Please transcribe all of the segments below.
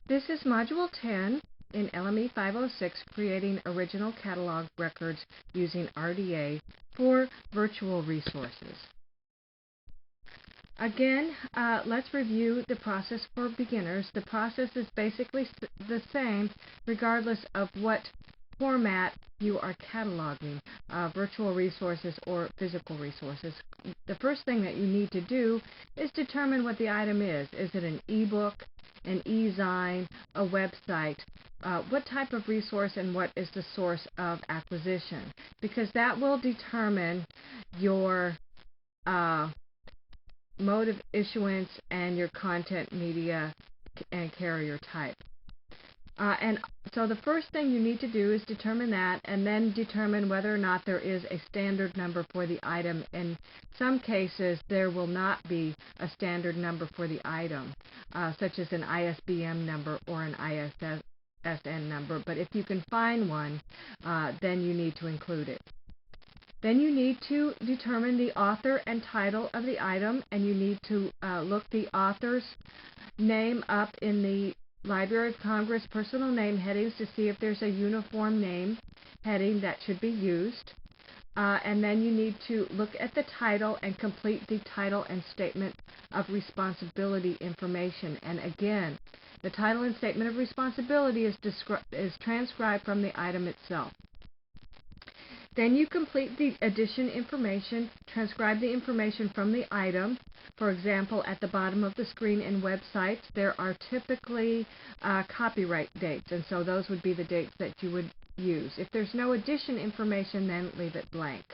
This is Module 10 in LME 506, creating original catalog records using RDA for virtual resources. Again, let's review the process for beginners. The process is basically the same regardless of what format you are cataloging, virtual resources or physical resources. The first thing that you need to do is determine what the item is. Is it an ebook, an e-zine, a website? What type of resource and what is the source of acquisition? Because that will determine your mode of issuance and your content media and carrier type. And so the first thing you need to do is determine that, and then determine whether or not there is a standard number for the item. In some cases, there will not be a standard number for the item, such as an ISBN number or an ISSN number. But if you can find one, then you need to include it. Then you need to determine the author and title of the item, and you need to look the author's name up in the Library of Congress personal name headings to see if there's a uniform name heading that should be used. And then you need to look at the title and complete the title and statement of responsibility information. And again, the title and statement of responsibility is transcribed from the item itself. Then you complete the addition information, transcribe the information from the item. For example, at the bottom of the screen in websites, there are typically copyright dates, and so those would be the dates that you would use. If there's no addition information, then leave it blank.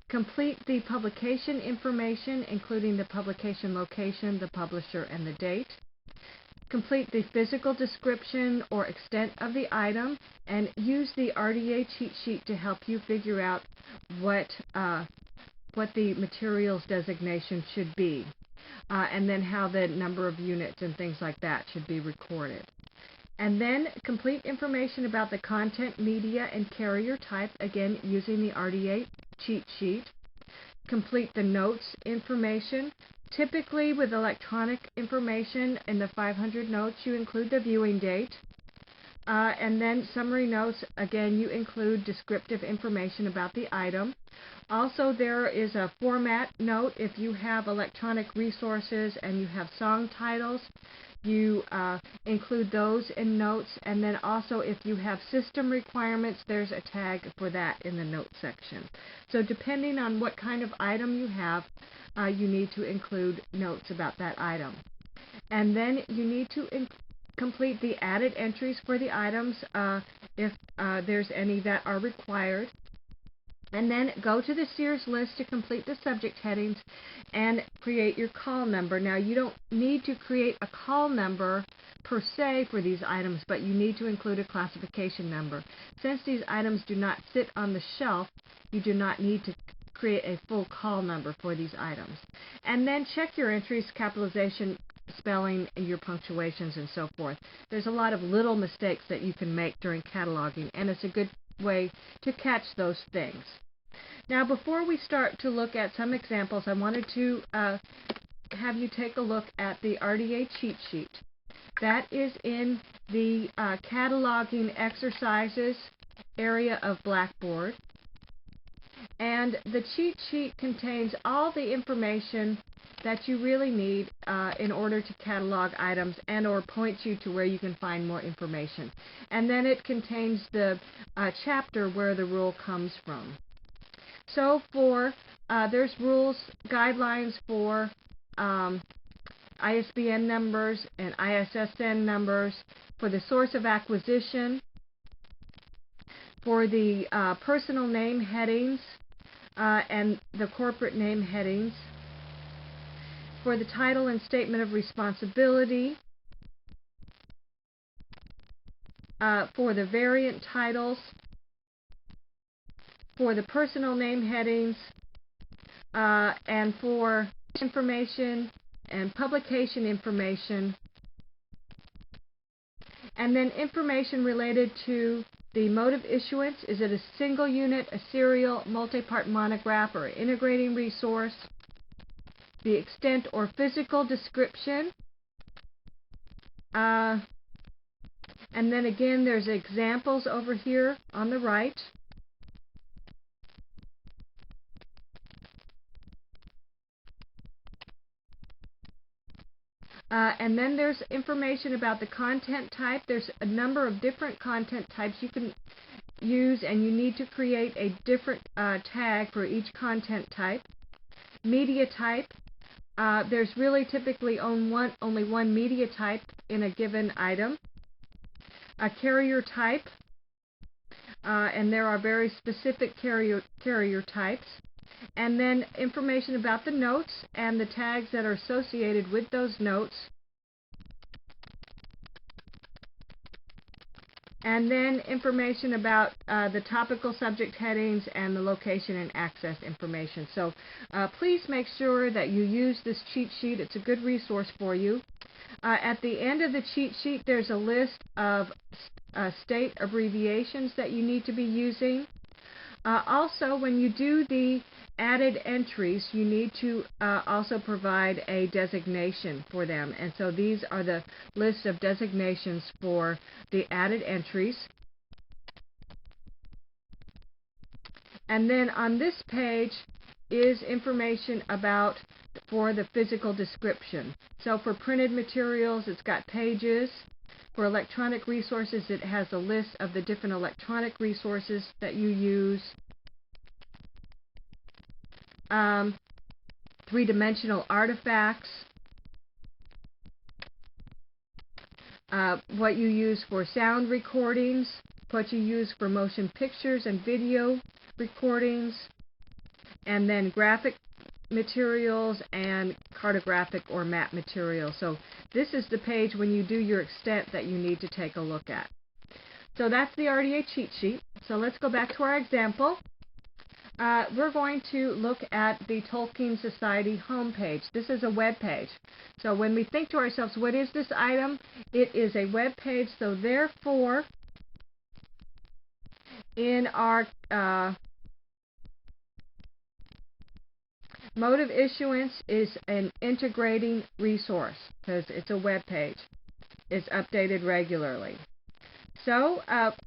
Complete the publication information, including the publication location, the publisher, and the date. Complete the physical description or extent of the item, and use the RDA cheat sheet to help you figure out what the materials designation should be, and then how the number of units and things like that should be recorded. And then complete information about the content, media, and carrier type, again using the RDA cheat sheet. Complete the notes information. Typically, with electronic information in the 500 notes, you include the viewing date. And then summary notes, again, you include descriptive information about the item. Also, there is a format note. If you have electronic resources and you have song titles, you include those in notes. And then also, if you have system requirements, there's a tag for that in the note section. So depending on what kind of item you have, you need to include notes about that item. And then you need to complete the added entries for the items if there's any that are required. And then go to the Sears list to complete the subject headings and create your call number. Now, you don't need to create a call number per se for these items, but you need to include a classification number. Since these items do not sit on the shelf, you do not need to create a full call number for these items. And then check your entries, capitalization, spelling, your punctuations, and so forth. There's a lot of little mistakes that you can make during cataloging, and it's a good way to catch those things. Now, before we start to look at some examples, I wanted to have you take a look at the RDA cheat sheet. That is in the cataloging exercises area of Blackboard. And the cheat sheet contains all the information that you really need in order to catalog items and or point you to where you can find more information. And then it contains the chapter where the rule comes from. So there's rules, guidelines for ISBN numbers and ISSN numbers, for the source of acquisition, for the personal name headings and the corporate name headings, for the title and statement of responsibility, for the variant titles, for the personal name headings, and for information and publication information, and then information related to the mode of issuance. Is it a single unit, a serial, multi-part monograph, or integrating resource? The extent or physical description, And then again, there's examples over here on the right. And then there's information about the content type. There's a number of different content types you can use, and you need to create a different tag for each content type. Media type. There's really typically only one media type in a given item. A carrier type, and there are very specific carrier types. And then information about the notes and the tags that are associated with those notes. And then information about the topical subject headings and the location and access information. So please make sure that you use this cheat sheet. It's a good resource for you. At the end of the cheat sheet, there's a list of state abbreviations that you need to be using. Also, when you do the added entries, you need to also provide a designation for them. And so these are the list of designations for the added entries. And then on this page is information about for the physical description. So for printed materials, it's got pages. For electronic resources, it has a list of the different electronic resources that you use. Three-dimensional artifacts. What you use for sound recordings. What you use for motion pictures and video recordings. And then graphic materials and cartographic or map materials. So this is the page when you do your extent that you need to take a look at. So that's the RDA cheat sheet. So let's go back to our example. We're going to look at the Tolkien Society homepage. This is a web page. So when we think to ourselves, what is this item? It is a web page. So therefore, in our mode of issuance is an integrating resource because it's a web page. It's updated regularly. So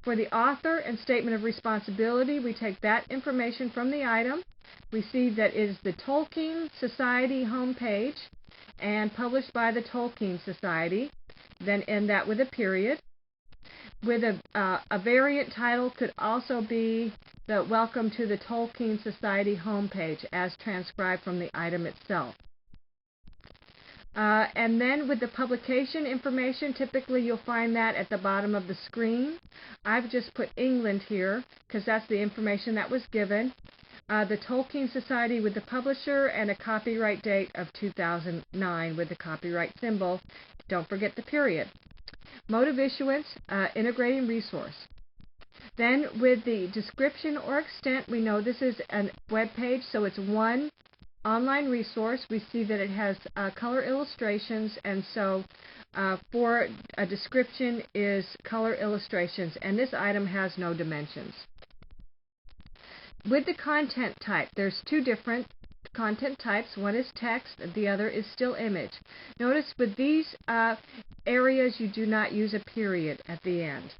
for the author and statement of responsibility, we take that information from the item. We see that it is the Tolkien Society homepage and published by the Tolkien Society. Then end that with a period. With a variant title could also be the Welcome to the Tolkien Society homepage as transcribed from the item itself. And then with the publication information, typically you'll find that at the bottom of the screen. I've just put England here because that's the information that was given. The Tolkien Society with the publisher and a copyright date of 2009 with the copyright symbol. Don't forget the period. Mode of issuance, integrating resource. Then with the description or extent, we know this is a web page, so it's one online resource. We see that it has color illustrations, and so for a description is color illustrations, and this item has no dimensions. With the content type, there's two different content types. One is text, the other is still image. Notice with these areas you do not use a period at the end.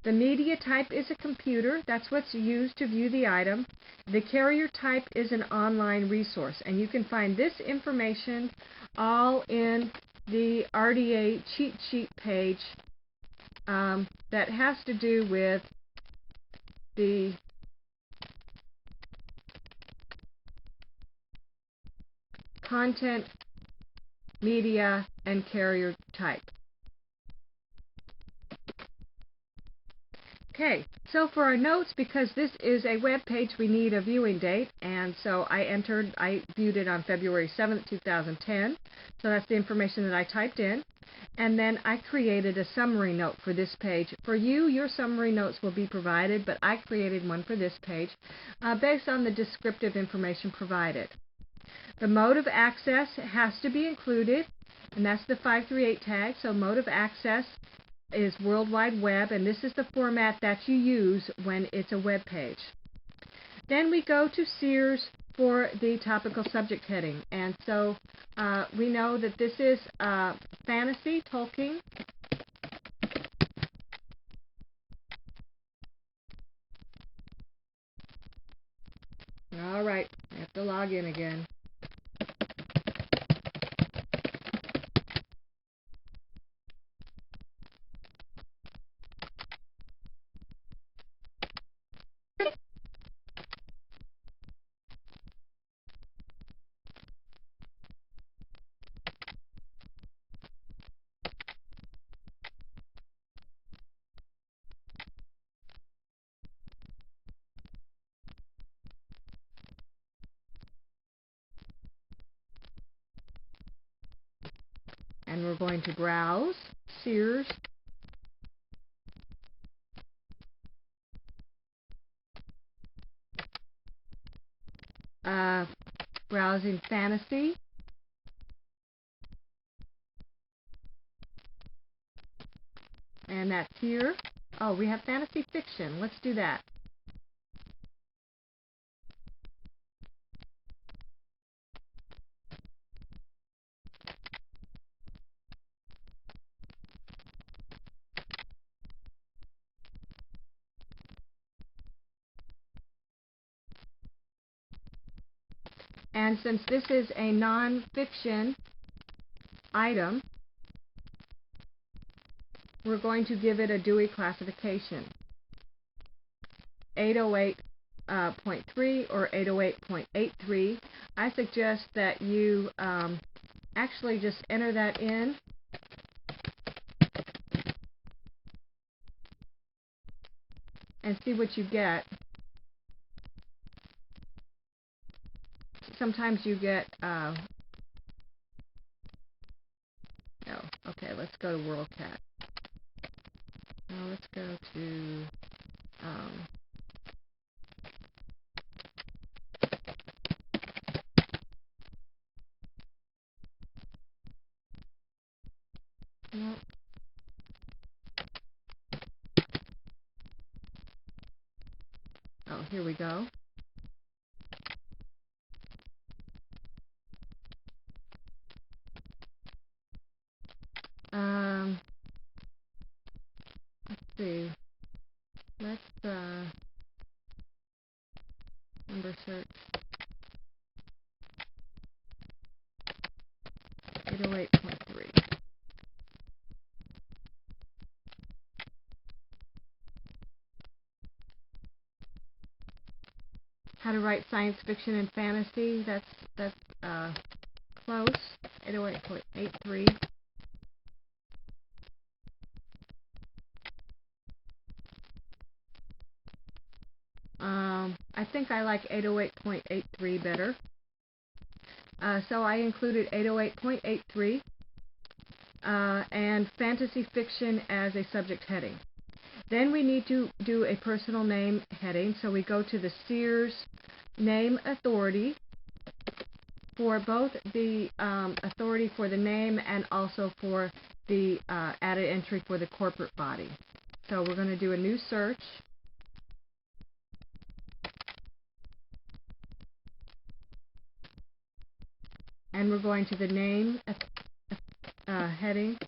The media type is a computer. That's what's used to view the item. The carrier type is an online resource, and you can find this information all in the RDA cheat sheet page that has to do with the content, media, and carrier type. Okay, so for our notes, because this is a web page, we need a viewing date, and so I viewed it on February 7th, 2010, so that's the information that I typed in, and then I created a summary note for this page. For you, your summary notes will be provided, but I created one for this page based on the descriptive information provided. The mode of access has to be included, and that's the 538 tag, so mode of access is World Wide Web, and this is the format that you use when it's a web page. Then we go to Sears for the topical subject heading, and so we know that this is fantasy, Tolkien, All right, I have to log in again. And we're going to browse Sears. Browsing fantasy. And that's here. Oh, we have fantasy fiction. Let's do that. And since this is a non-fiction item, we're going to give it a Dewey classification, 808.3 or 808.83. I suggest that you actually just enter that in and see what you get. Sometimes you get, oh, okay, let's go to WorldCat. Now let's go to, nope. Oh, here we go. Let's see. Let's number search 808.3. How to write science fiction and fantasy. That's close. 808.83. I think I like 808.83 better. So I included 808.83 and fantasy fiction as a subject heading. Then we need to do a personal name heading. So we go to the Sears name authority for both the authority for the name and also for the added entry for the corporate body. So we're going to do a new search. And we're going to the name heading.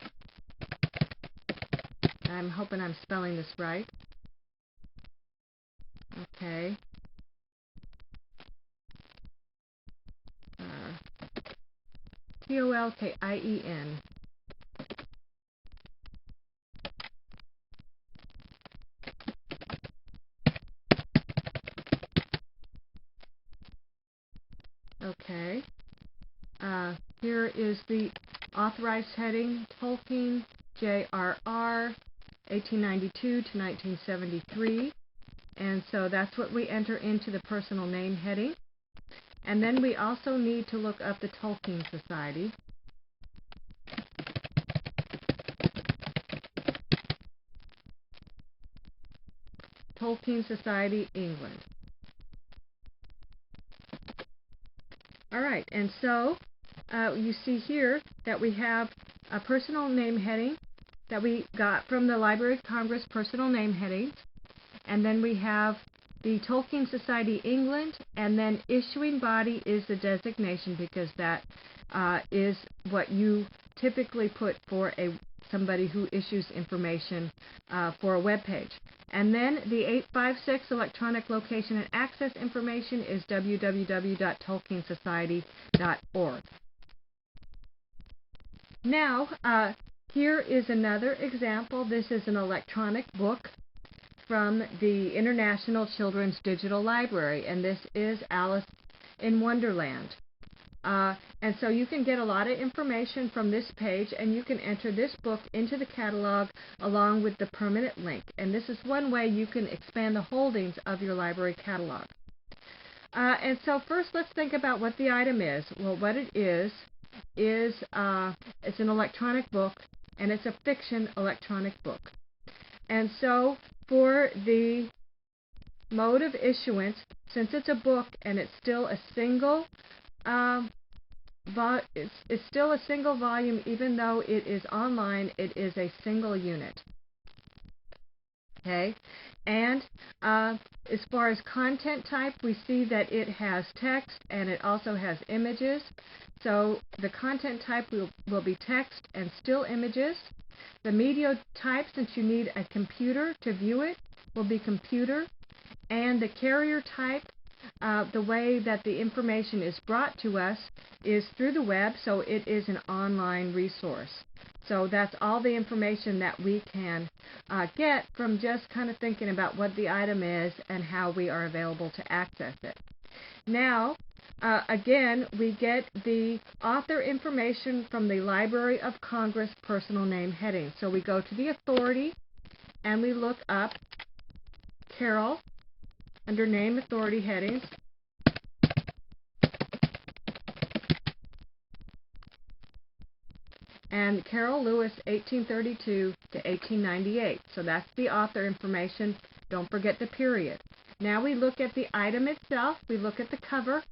I'm hoping I'm spelling this right. Okay. Tolkien. Okay. Here is the authorized heading, Tolkien, J.R.R., 1892 to 1973. And so that's what we enter into the personal name heading. And then we also need to look up the Tolkien Society. Tolkien Society, England. All right, and so you see here that we have a personal name heading that we got from the Library of Congress personal name headings, and then we have the Tolkien Society England, and then issuing body is the designation because that is what you typically put for a somebody who issues information for a web page. And then the 856 electronic location and access information is www.tolkiensociety.org. Now, here is another example. This is an electronic book from the International Children's Digital Library, and this is Alice in Wonderland. And so you can get a lot of information from this page, and you can enter this book into the catalog along with the permanent link. And this is one way you can expand the holdings of your library catalog. And so first, let's think about what the item is. Well, what it is it's an electronic book, and it's a fiction electronic book. And so for the mode of issuance, since it's a book and it's still a single it's still a single volume, even though it is online, it is a single unit. Okay, and as far as content type, we see that it has text and it also has images. So the content type will be text and still images. The media type, since you need a computer to view it, will be computer. And the carrier type, the way that the information is brought to us is through the web, so it is an online resource. So that's all the information that we can get from just kind of thinking about what the item is and how we are available to access it. Now, again, we get the author information from the Library of Congress personal name heading. So we go to the authority and we look up Carol under name authority headings. And Carol Lewis, 1832 to 1898. So that's the author information. Don't forget the period. Now we look at the item itself. We look at the cover.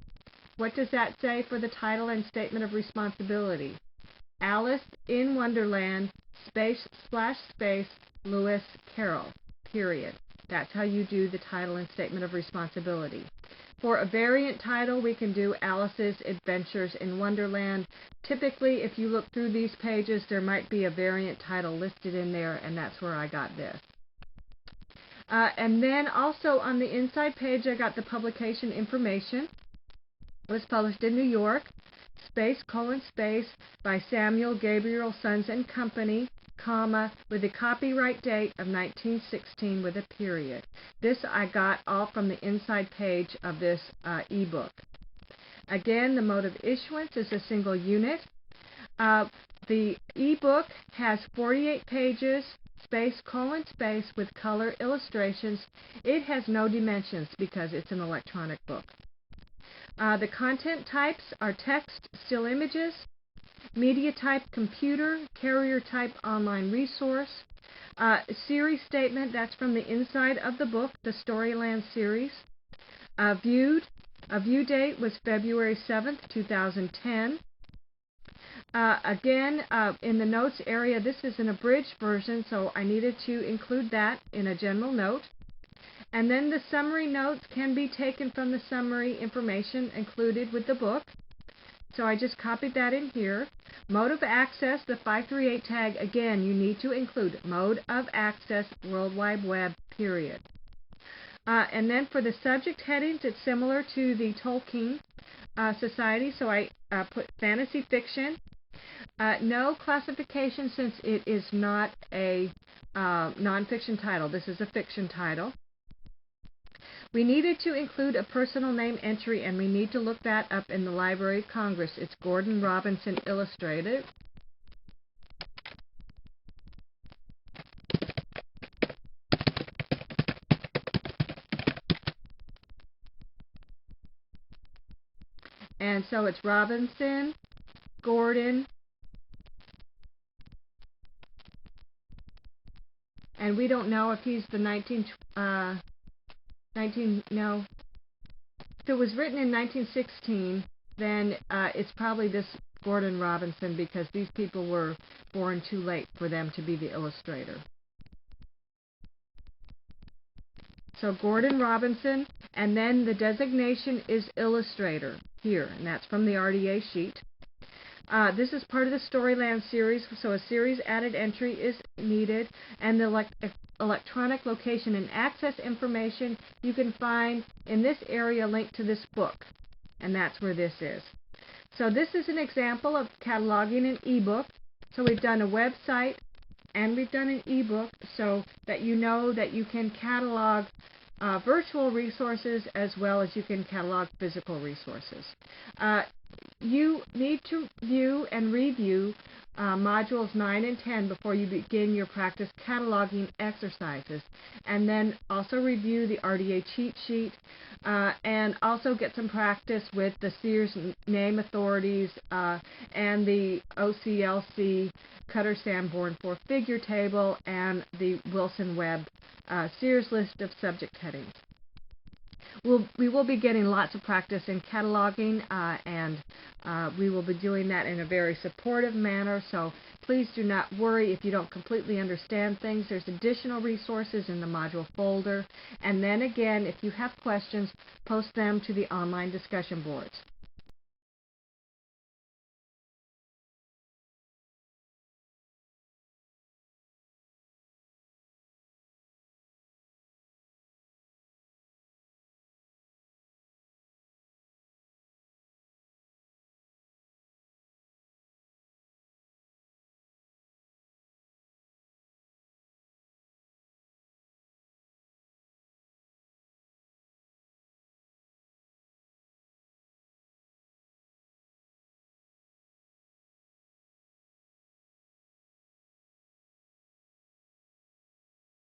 What does that say for the title and statement of responsibility? Alice in Wonderland, space, Lewis Carroll, period. That's how you do the title and statement of responsibility. For a variant title, we can do Alice's Adventures in Wonderland. Typically, if you look through these pages, there might be a variant title listed in there, and that's where I got this. And then also on the inside page, I got the publication information. It was published in New York, space, by Samuel Gabriel Sons and Company, comma, with a copyright date of 1916 with a period. This I got all from the inside page of this ebook. Again, the mode of issuance is a single unit. The ebook has 48 pages, space, with color illustrations. It has no dimensions because it's an electronic book. The content types are text, still images, media type computer, carrier type online resource, series statement, that's from the inside of the book, the Storyland series. A view date was February 7th, 2010. Again, in the notes area, this is an abridged version, so I needed to include that in a general note. And then the summary notes can be taken from the summary information included with the book. So I just copied that in here. Mode of access, the 538 tag, again, you need to include mode of access, World Wide Web, period. And then for the subject headings, it's similar to the Tolkien Society, so I put fantasy fiction. No classification since it is not a nonfiction title. This is a fiction title. We needed to include a personal name entry, and we need to look that up in the Library of Congress. It's Gordon Robinson Illustrated. And so it's Robinson, Gordon, and we don't know if he's the no. If it was written in 1916, then it's probably this Gordon Robinson, because these people were born too late for them to be the illustrator. So Gordon Robinson, and then the designation is illustrator here, and that's from the RDA sheet. This is part of the Storyland series, so a series added entry is needed, and the electronic location and access information you can find in this area linked to this book, and that's where this is. So this is an example of cataloging an ebook. So we've done a website and we've done an ebook so that you know that you can catalog virtual resources as well as you can catalog physical resources. You need to view and review modules 9 and 10 before you begin your practice cataloging exercises, and then also review the RDA cheat sheet and also get some practice with the Sears name authorities and the OCLC Cutter Sanborn 4-figure table and the Wilson Webb Sears list of subject headings. We will be getting lots of practice in cataloging, and we will be doing that in a very supportive manner, so please do not worry if you don't completely understand things. There's additional resources in the module folder, and then again, if you have questions, post them to the online discussion boards.